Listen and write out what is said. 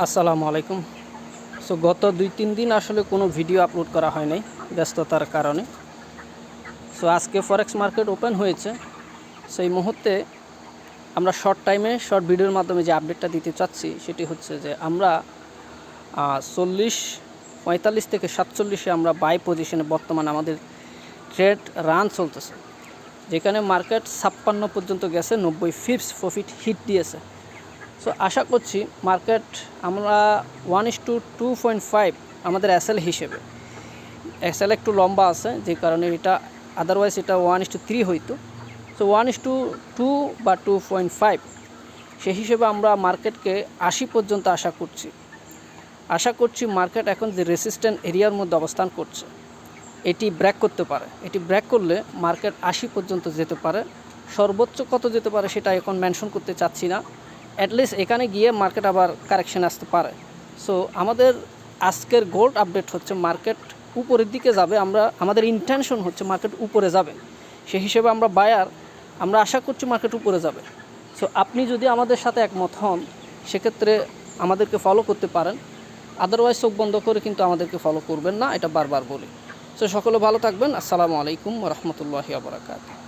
আসসালামু আলাইকুম। সো গত 2-3 দিন আসলে কোনো ভিডিও আপলোড করা হয় নাই ব্যস্ততার কারণে। সো আজকে ফরেক্স মার্কেট ওপেন হয়েছে। সো এই মুহূর্তে আমরা শর্ট টাইমে শর্ট ভিডিওর মাধ্যমে যে আপডেটটা দিতে চাচ্ছি সেটি হচ্ছে যে আমরা 45 থেকে 47-এ আমরা বাই পজিশনে বর্তমানে আমাদের ট্রেড রান চলতেছে, যেখানে মার্কেট 56 পর্যন্ত গেছে, 90 ফিপস প্রফিট হিট দিয়েছে। সো আশা করছি মার্কেট আমরা 1:2.5 আমাদের এসএল হিসেবে, এসএল একটু লম্বা আছে যে কারণে এটা, আদারওয়াইজ এটা 1:3 হইতো। সো 1:2 বা 2.5 সেই হিসেবে আমরা মার্কেটকে 80 পর্যন্ত আশা করছি মার্কেট এখন যে রেসিস্ট্যান্ট এরিয়ার মধ্যে অবস্থান করছে এটি ব্রেক করতে পারে। এটি ব্রেক করলে মার্কেট 80 পর্যন্ত যেতে পারে। সর্বোচ্চ কত যেতে পারে সেটা এখন মেনশন করতে চাচ্ছি না। অ্যাটলিস্ট এখানে গিয়ে মার্কেট আবার কারেকশন আসতে পারে। সো আমাদের আজকের গোল্ড আপডেট হচ্ছে মার্কেট উপরের দিকে যাবে, আমাদের ইন্টেনশন হচ্ছে মার্কেট উপরে যাবে। সেই হিসেবে আমরা বায়ার, আমরা আশা করছি মার্কেট উপরে যাবে। সো আপনি যদি আমাদের সাথে একমত হন সেক্ষেত্রে আমাদেরকে ফলো করতে পারেন, আদারওয়াইজ চোখ বন্ধ করে কিন্তু আমাদেরকে ফলো করবেন না, এটা বারবার বলি। সো সকলে ভালো থাকবেন। আসসালামু আলাইকুম ওয়া রাহমাতুল্লাহি ওয়া বারাকাতুহু।